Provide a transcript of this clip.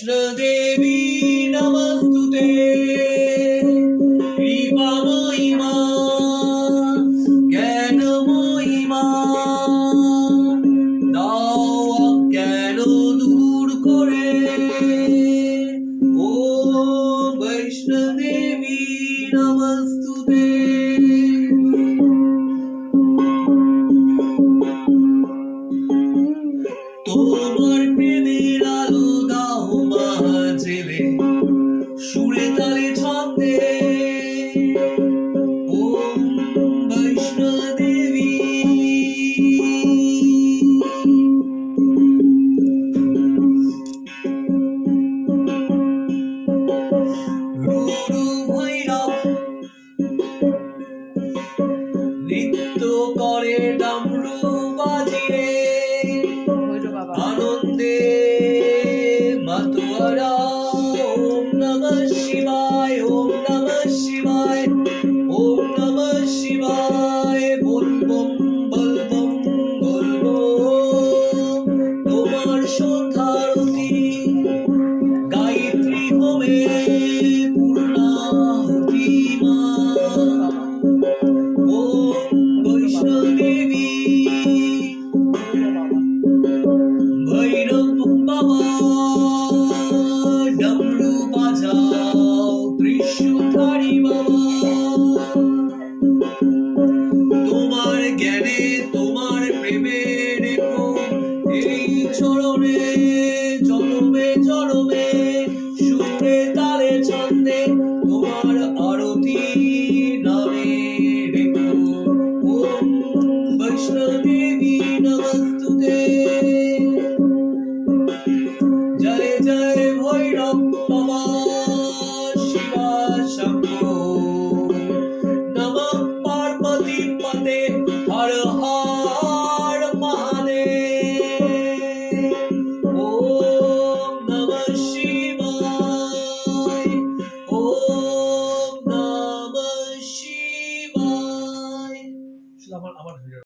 वैष्णोदेवी नमस्तुते कृपामयी मा ज्ञानमयी मा दाओ अज्ञान दूर करे ओम वैष्णोदेवी नमस्तुते তোমার প্রেমের আলো দাও মা জেলে সুরে তালে ছন্দে ওম বৈষ্ণোদেবী গুরু ভৈরব নৃত্য করে ডামরু বাজিয়ে आनंदे मतुआरा ओम नमः शिवाय ओम नमः शिवाय ओम नमः शिवाय बोल बम बोल बम बोल बम তোমার সন্ধ্যারতি গায়ত্রী হোমে পূর্ণাহুতি মা ওম বৈষ্ণোদেবী भैरव बाबा डमरू बाजाओ त्रिशूलधारी बाबा তোমার জ্ঞানে তোমার প্রেমে রেখো এই চরণে জনমে জনমে সুরে তালে ছন্দে তোমার আরতি নামে রেখো ওম বৈষ্ণোদেবী নমস্তুতে जय जय भैरव बाबा शिवा शंभो नमः पार्वती पते हर हर